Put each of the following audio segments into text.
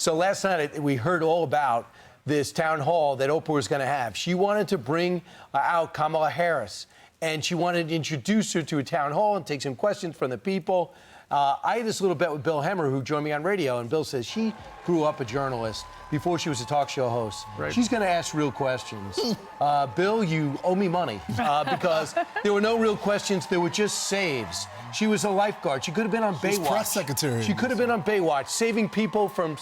So last night we heard all about this town hall that Oprah was going to have. She wanted to bring out Kamala Harris, and she wanted to introduce her to a town hall and take some questions from the people. I had this little bet with Bill Hemmer, who joined me on radio, and Bill says she grew up a journalist before she was a talk show host. Right. She's going to ask real questions. Bill, you owe me money because there were no real questions. There were just saves. She was a lifeguard. She could have been on Baywatch. Press secretary. She could have been on Baywatch, saving people from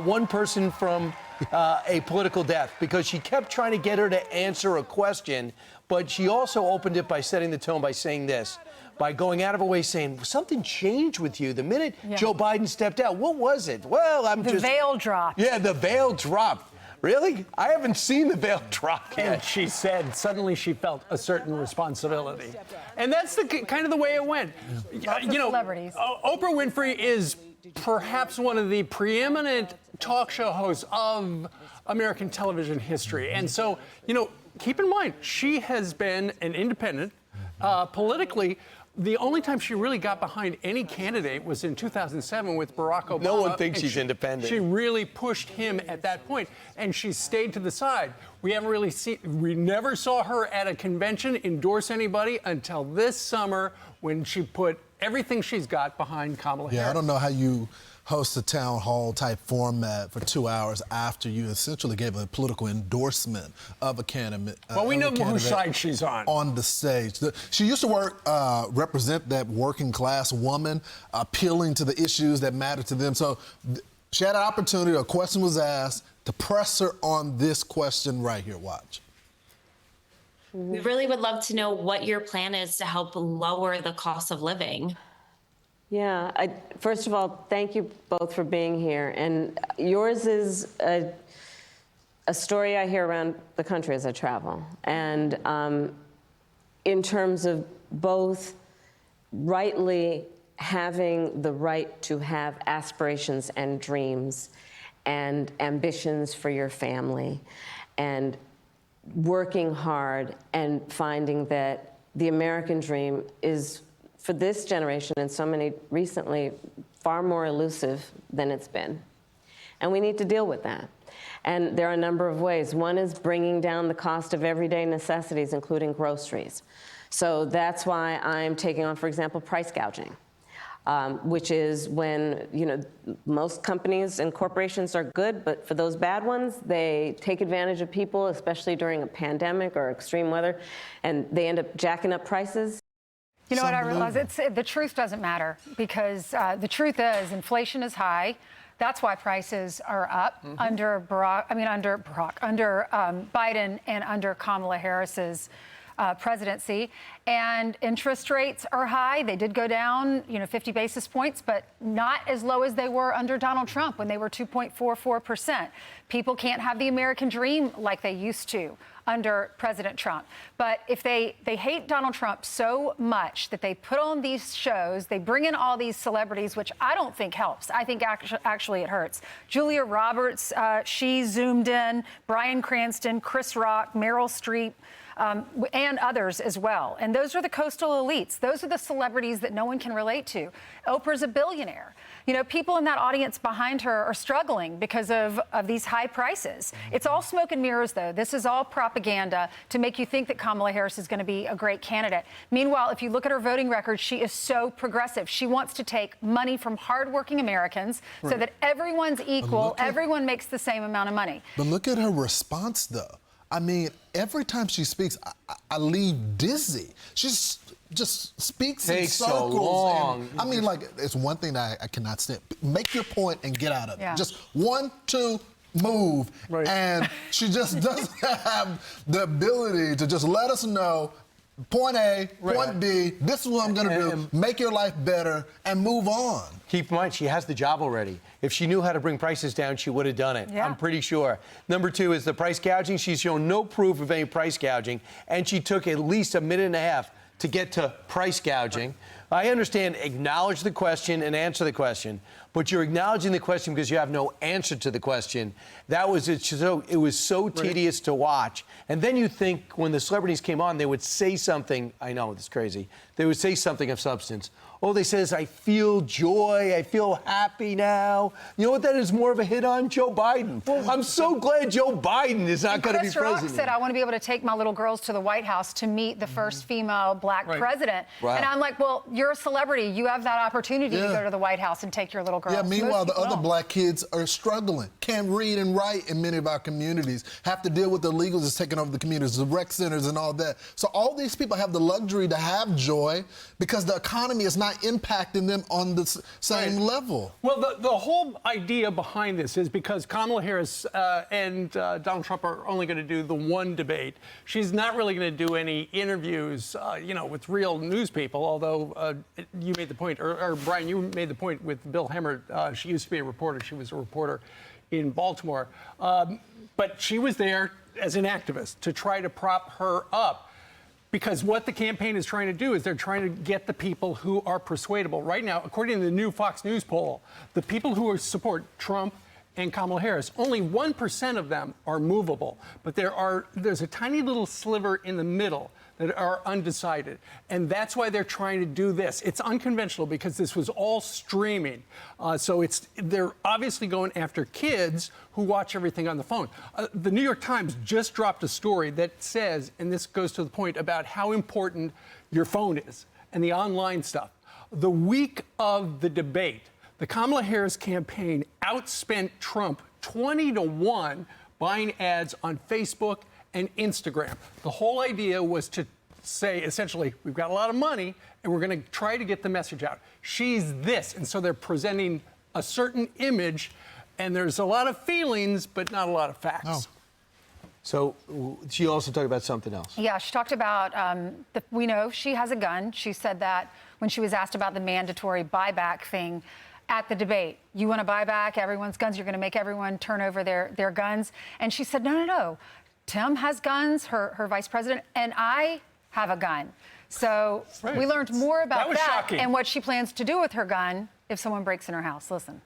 one person from a political death, because she kept trying to get her to answer a question, but she also opened it by setting the tone by saying this, by going out of her way saying, something changed with you the minute Joe Biden stepped out. What was it? Well, The veil dropped. Yeah, the veil dropped. Really? I haven't seen the veil drop yet. And she said suddenly she felt a certain responsibility. And that's the kind of the way it went. Lots of celebrities. Oprah Winfrey is perhaps one of the preeminent talk show hosts of American television history. And so, keep in mind, she has been an independent. Politically, the only time she really got behind any candidate was in 2007 with Barack Obama. No one thinks she's independent. She really pushed him at that point, and she stayed to the side. We never saw her at a convention endorse anybody until this summer, when she put everything she's got behind Kamala Harris. Yeah, I don't know how you host a town hall type format for 2 hours after you essentially gave a political endorsement of a candidate. Well, we know whose side she's on the stage. She used to represent that working class woman, appealing to the issues that matter to them. So she had an opportunity, a question was asked, to press her on this question right here. Watch. We really would love to know what your plan is to help lower the cost of living. Yeah, first of all, thank you both for being here. And yours is a story I hear around the country as I travel. And in terms of both rightly having the right to have aspirations and dreams and ambitions for your family, and working hard and finding that the American dream is, for this generation and so many recently, far more elusive than it's been. And we need to deal with that. And there are a number of ways. One is bringing down the cost of everyday necessities, including groceries. So that's why I'm taking on, for example, price gouging, which is when, most companies and corporations are good, but for those bad ones, they take advantage of people, especially during a pandemic or extreme weather, and they end up jacking up prices. You know what I realize? The truth doesn't matter, because the truth is inflation is high. That's why prices are up under Biden and under Kamala Harris's presidency. And interest rates are high. They did go down, 50 basis points, but not as low as they were under Donald Trump when they were 2.44%. People can't have the American dream like they used to under President Trump. But if they hate Donald Trump so much that they put on these shows, they bring in all these celebrities, which I don't think helps. I think actually it hurts. Julia Roberts, she zoomed in, Bryan Cranston, Chris Rock, Meryl Streep, and others as well. And those are the coastal elites. Those are the celebrities that no one can relate to. Oprah's a billionaire. People in that audience behind her are struggling because of these high prices. It's all smoke and mirrors, though. This is all propaganda to make you think that Kamala Harris is going to be a great candidate. Meanwhile, if you look at her voting record, she is so progressive. She wants to take money from hardworking Americans so that everyone's equal, everyone makes the same amount of money. But look at her response, though. I mean, every time she speaks, I leave dizzy. She's just speaks in circles. So long. And, it's one thing that I cannot stand. Make your point and get out of it. Just 1, 2, move. Right. And she just doesn't have the ability to just let us know, point A, point B, this is what I'm going to do, make your life better, and move on. Keep in mind, she has the job already. If she knew how to bring prices down, she would have done it. I'm pretty sure. Number 2 is the price gouging. She's shown no proof of any price gouging, and she took at least a minute and a half to get to price gouging. I understand, acknowledge the question and answer the question, but you're acknowledging the question because you have no answer to the question. That was it. So it was so tedious to watch. And then you think when the celebrities came on, they would say something. I know it's crazy. They would say something of substance. Oh, they says, I feel joy. I feel happy now. You know what that is more of a hit on? Joe Biden. I'm so glad Joe Biden is not going to be president. Chris Rock said, I want to be able to take my little girls to the White House to meet the first female black president. Right. And I'm like, well, you're a celebrity. You have that opportunity to go to the White House and take your little girls. Yeah, meanwhile, the other black kids are struggling. Can't read and write in many of our communities. Have to deal with the illegals that's taking over the communities, the rec centers and all that. So all these people have the luxury to have joy because the economy is not impacting them on the same level. Well, the whole idea behind this is because Kamala Harris and Donald Trump are only going to do the one debate. She's not really going to do any interviews, with real news people, although you made the point, or Brian, you made the point with Bill Hemmer. She used to be a reporter. She was a reporter in Baltimore. But she was there as an activist to try to prop her up. Because what the campaign is trying to do is they're trying to get the people who are persuadable. Right now, according to the new Fox News poll, the people who support Trump and Kamala Harris, only 1% of them are movable. But there's a tiny little sliver in the middle that are undecided. And that's why they're trying to do this. It's unconventional because this was all streaming. So they're obviously going after kids who watch everything on the phone. The New York Times just dropped a story that says, and this goes to the point about how important your phone is and the online stuff. The week of the debate, the Kamala Harris campaign outspent Trump 20-1 buying ads on Facebook and Instagram. The whole idea was to say, essentially, we've got a lot of money, and we're going to try to get the message out. She's this. And so they're presenting a certain image, and there's a lot of feelings, but not a lot of facts. Oh. So she also talked about something else. Yeah, she talked about, we know she has a gun. She said that when she was asked about the mandatory buyback thing at the debate. You want to buy back everyone's guns? You're going to make everyone turn over their guns? And she said, no. Tim has guns, her vice president, and I have a gun. So we learned more about that and what she plans to do with her gun if someone breaks in her house. Listen.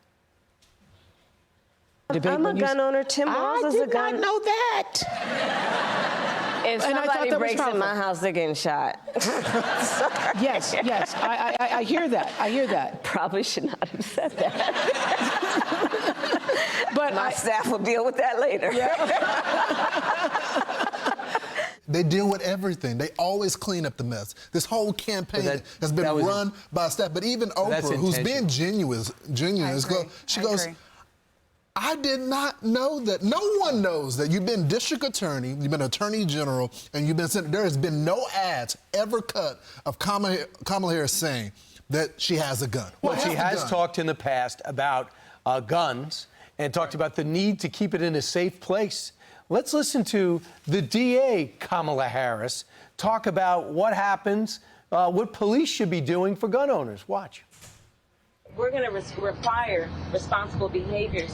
I'm a gun owner. Tim Walz is a gun. I did not know that. If somebody breaks in my house, they're getting shot. Yes, I hear that. I hear that. Probably should not have said that. But my staff will deal with that later. They deal with everything. They always clean up the mess. This whole campaign has been run by staff. But even Oprah, who's being genuine, she goes, I did not know that. No one knows that you've been district attorney, you've been attorney general, and you've been senator. There has been no ads ever cut of Kamala Harris saying that she has a gun. Well, she has talked in the past about guns and talked about the need to keep it in a safe place. Let's listen to the DA, Kamala Harris, talk about what happens, what police should be doing for gun owners. Watch. We're going to require responsible behaviors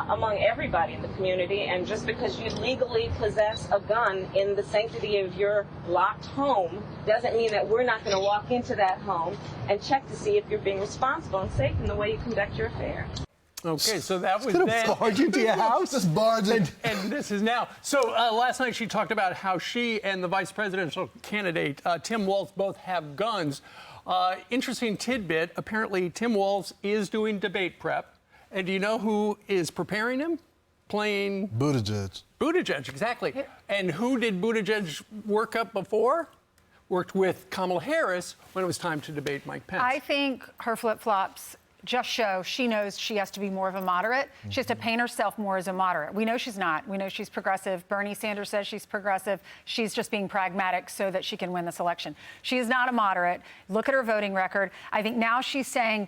among everybody in the community. And just because you legally possess a gun in the sanctity of your locked home doesn't mean that we're not going to walk into that home and check to see if you're being responsible and safe in the way you conduct your affairs. Okay, so that was then. Barge into your house? Just barge in. And this is now. So last night she talked about how she and the vice presidential candidate, Tim Walz, both have guns. Interesting tidbit. Apparently, Tim Walz is doing debate prep. And do you know who is preparing him? Playing Buttigieg. Buttigieg, exactly. And who did Buttigieg work up before? Worked with Kamala Harris when it was time to debate Mike Pence. I think her flip-flops just show she knows she has to be more of a moderate. She has to paint herself more as a moderate. We know she's not. We know she's progressive. Bernie Sanders says she's progressive. She's just being pragmatic so that she can win this election. She is not a moderate. Look at her voting record. I think now she's saying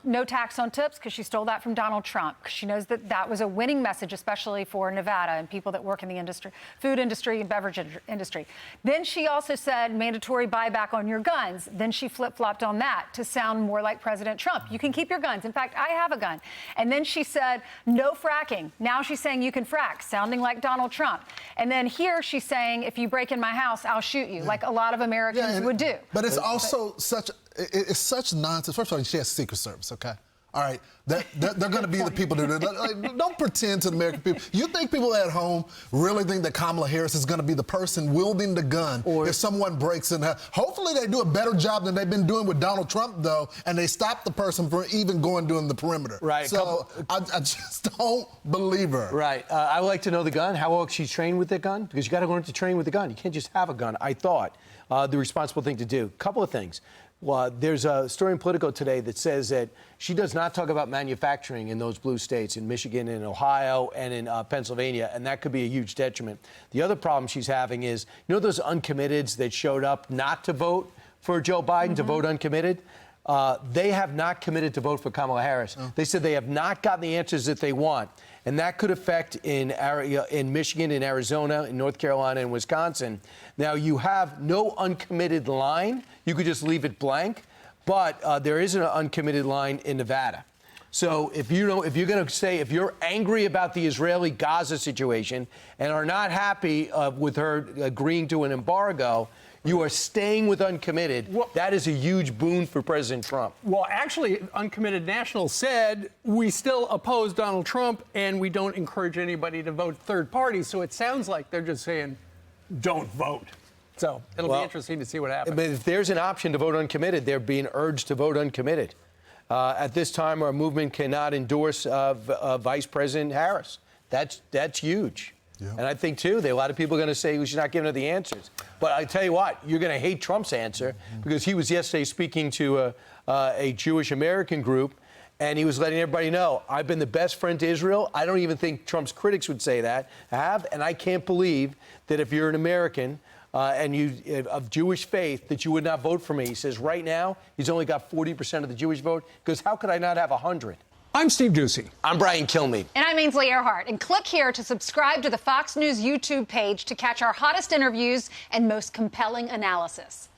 no tax on tips because she stole that from Donald Trump. She knows that that was a winning message, especially for Nevada and people that work in the industry, food industry and beverage industry. Then she also said mandatory buyback on your guns. Then she flip-flopped on that to sound more like President Trump. You can keep your guns. In fact, I have a gun. And then she said, no fracking. Now she's saying you can frack, sounding like Donald Trump. And then here she's saying, if you break in my house, I'll shoot you, like a lot of Americans would do. But it's also such nonsense. First of all, she has Secret Service, okay? All right, they're going to be the people that like, don't pretend to the American people. You think people at home really think that Kamala Harris is going to be the person wielding the gun if someone breaks in? Hopefully they do a better job than they've been doing with Donald Trump, though, and they stop the person from even going doing the perimeter. Right. So I just don't believe her. Right. I would like to know the gun, how well she's trained with the gun, because you got to learn to train with the gun. You can't just have a gun. I thought the responsible thing to do. Couple of things. Well, there's a story in Politico today that says that she does not talk about manufacturing in those blue states, in Michigan, in Ohio, and in Pennsylvania, and that could be a huge detriment. The other problem she's having is, you know those uncommitteds that showed up not to vote for Joe Biden, to vote uncommitted? They have not committed to vote for Kamala Harris. Oh. They said they have not gotten the answers that they want. And that could affect in Michigan, in Arizona, in North Carolina, and Wisconsin. Now, you have no uncommitted line. You could just leave it blank. But there is an uncommitted line in Nevada. So if you're going to say, if you're angry about the Israeli-Gaza situation and are not happy with her agreeing to an embargo, you are staying with uncommitted. Well, that is a huge boon for President Trump. Well, actually, Uncommitted National said we still oppose Donald Trump and we don't encourage anybody to vote third party. So it sounds like they're just saying, don't vote. So it'll be interesting to see what happens. But if there's an option to vote uncommitted, they're being urged to vote uncommitted. At this time, our movement cannot endorse Vice President Harris. That's huge. Yeah. And I think, too, that a lot of people are going to say we should not give her the answers. But I tell you what, you're going to hate Trump's answer because he was yesterday speaking to a Jewish American group, and he was letting everybody know, I've been the best friend to Israel. I don't even think Trump's critics would say that. And I can't believe that if you're an American and you of Jewish faith, that you would not vote for me. He says right now he's only got 40% of the Jewish vote. Because how could I not have 100? I'm Steve Doocy. I'm Brian Kilmeade. And I'm Ainsley Earhart. And click here to subscribe to the Fox News YouTube page to catch our hottest interviews and most compelling analysis.